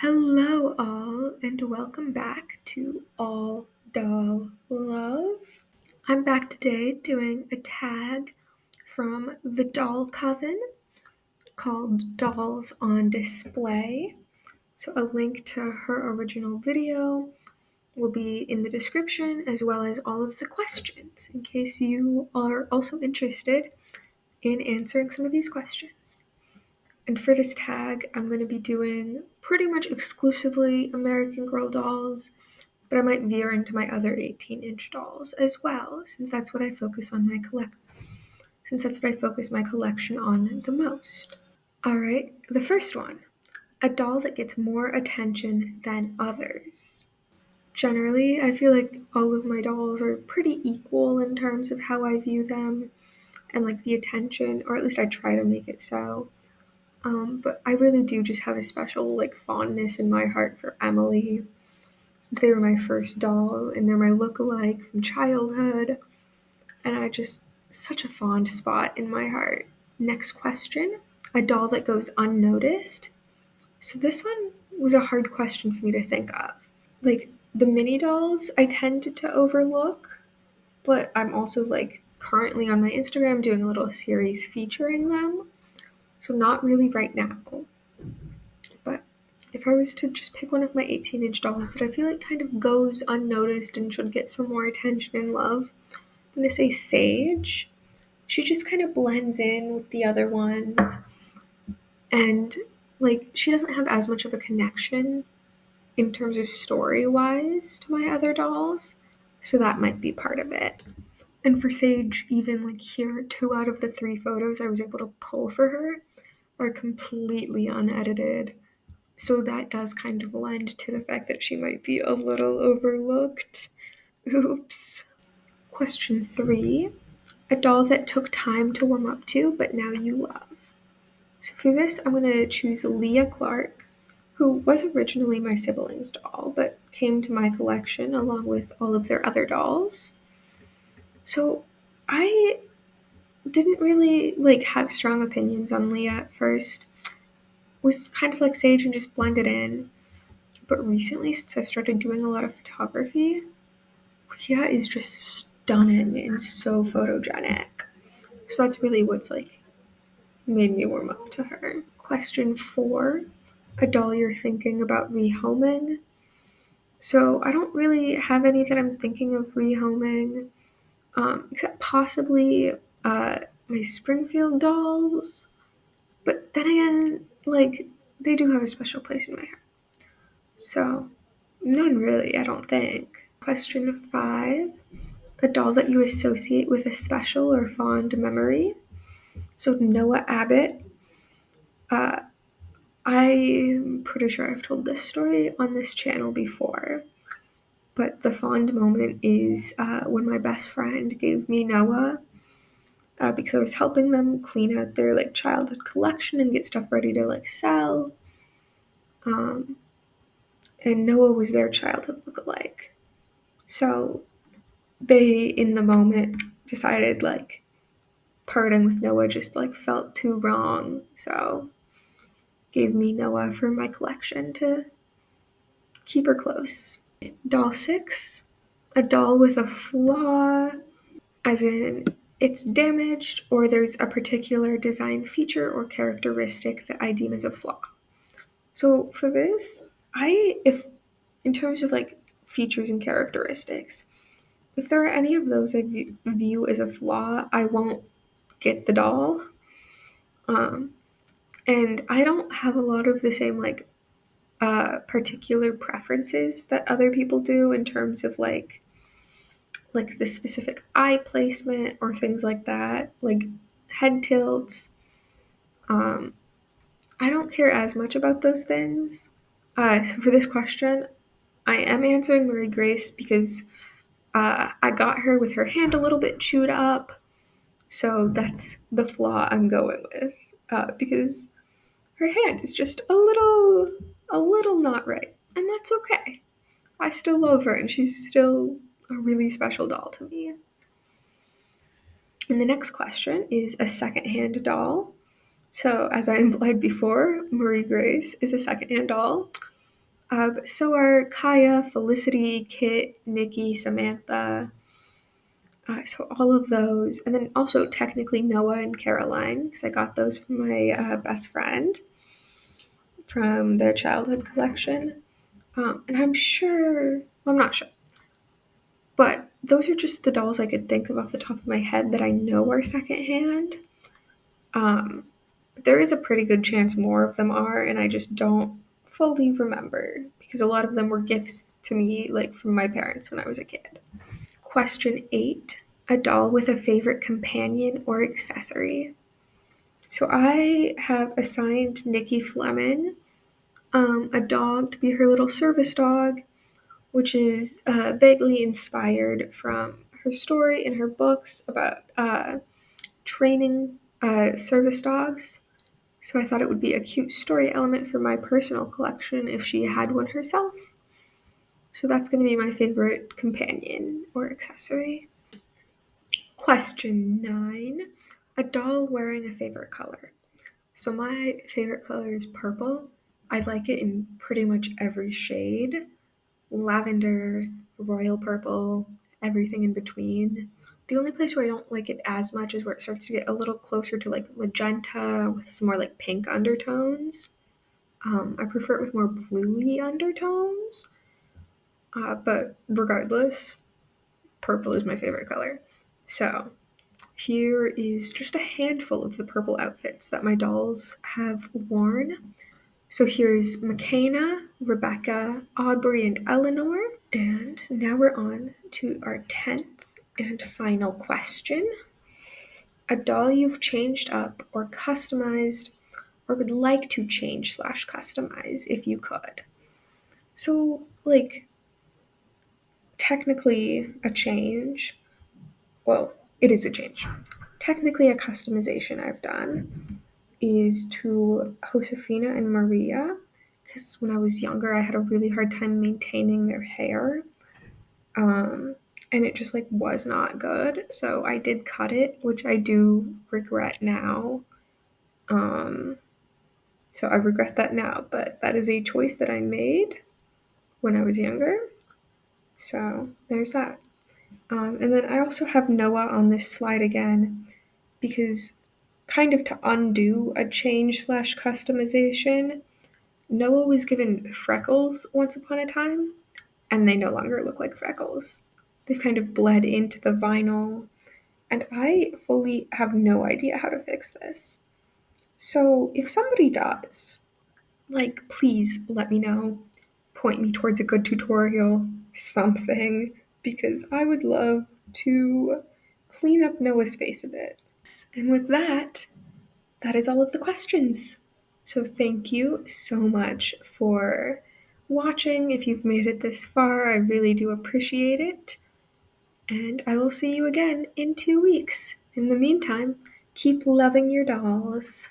Hello, all, and welcome back to All Doll Love. I'm back today doing a tag from the Doll Coven called Dolls on Display. So, a link to her original video will be in the description, as well as all of the questions, in case you are also interested in answering some of these questions. And for this tag, I'm going to be doing pretty much exclusively American Girl dolls, but I might veer into my other 18-inch dolls as well, since that's what I focus my collection on the most. All right, the first one, a doll that gets more attention than others. Generally, I feel like all of my dolls are pretty equal in terms of how I view them and like the attention, or at least I try to make it so. But I really do just have a special like fondness in my heart for Emily, since they were my first doll and they're my look-alike from childhood, and I just such a fond spot in my heart. Next question, a doll that goes unnoticed. So this one was a hard question for me to think of. Like the mini dolls, I tended to overlook, but I'm also like currently on my Instagram doing a little series featuring them. So not really right now. But if I was to just pick one of my 18-inch dolls that I feel like kind of goes unnoticed and should get some more attention and love, I'm going to say Sage. She just kind of blends in with the other ones. And, like, she doesn't have as much of a connection in terms of story-wise to my other dolls. So that might be part of it. And for Sage, even, like, here, 2 out of the 3 photos I was able to pull for her are completely unedited. So that does kind of lend to the fact that she might be a little overlooked. Oops. Question 3. A doll that took time to warm up to, but now you love. So for this, I'm going to choose Leah Clark, who was originally my siblings' doll, but came to my collection along with all of their other dolls. So I didn't really have strong opinions on Leah at first. Was kind of like Sage and just blended in. But recently, since I've started doing a lot of photography, Leah is just stunning and so photogenic. So that's really what's made me warm up to her. Question 4, a doll you're thinking about rehoming. So I don't really have any that I'm thinking of rehoming, except possibly my Springfield dolls. But then again, they do have a special place in my heart. So none really, I don't think. Question 5, a doll that you associate with a special or fond memory. So Noah Abbott. I'm pretty sure I've told this story on this channel before, but the fond moment is when my best friend gave me Noah because I was helping them clean out their childhood collection and get stuff ready to sell. And Noah was their childhood lookalike. So they, in the moment, decided parting with Noah just felt too wrong. So gave me Noah for my collection to keep her close. Doll 6, a doll with a flaw, as in it's damaged or there's a particular design feature or characteristic that I deem as a flaw. So for this, if in terms of features and characteristics, if there are any of those I view as a flaw, I won't get the doll. And I don't have a lot of the same particular preferences that other people do in terms of the specific eye placement or things like that, like head tilts. I don't care as much about those things. So for this question, I am answering Marie Grace because I got her with her hand a little bit chewed up. So that's the flaw I'm going with because her hand is just a little not right, and that's okay. I still love her, and she's still a really special doll to me. And the next question is a secondhand doll. So, as I implied before, Marie Grace is a secondhand doll. So are Kaya, Felicity, Kit, Nikki, Samantha. So all of those, and then also technically Noah and Caroline, because I got those from my best friend from their childhood collection. And I'm not sure, but those are just the dolls I could think of off the top of my head that I know are secondhand. Um, but there is a pretty good chance more of them are, and I just don't fully remember because a lot of them were gifts to me, like from my parents when I was a kid. Question 8. A doll with a favorite companion or accessory. So I have assigned Nikki Fleming a dog to be her little service dog, which is vaguely inspired from her story in her books about training service dogs. So I thought it would be a cute story element for my personal collection if she had one herself. So that's going to be my favorite companion or accessory. Question 9. A doll wearing a favorite color. So my favorite color is purple. I like it in pretty much every shade. Lavender, royal purple, everything in between. The only place where I don't like it as much is where it starts to get a little closer to like magenta with some more like pink undertones. I prefer it with more bluey undertones. But regardless, purple is my favorite color. So here is just a handful of the purple outfits that my dolls have worn. So here's McKenna, Rebecca, Aubrey, and Eleanor. And now we're on to our 10th and final question. A doll you've changed up or customized or would like to change slash customize if you could. So, like, technically a change. Well, it is a change. Technically, a customization I've done is to Josefina and Maria, because when I was younger, I had a really hard time maintaining their hair. Um, and it just like was not good. So I did cut it, which I do regret now. Um, so I regret that now, but that is a choice that I made when I was younger. So there's that. And then I also have Noah on this slide again because kind of to undo a change slash customization, Noah was given freckles once upon a time, and they no longer look like freckles. They've kind of bled into the vinyl, and I fully have no idea how to fix this. So if somebody does, like, please let me know. Point me towards a good tutorial, something, because I would love to clean up Noah's face a bit. And with that, that is all of the questions. So thank you so much for watching. If you've made it this far, I really do appreciate it. And I will see you again in 2 weeks. In the meantime, keep loving your dolls.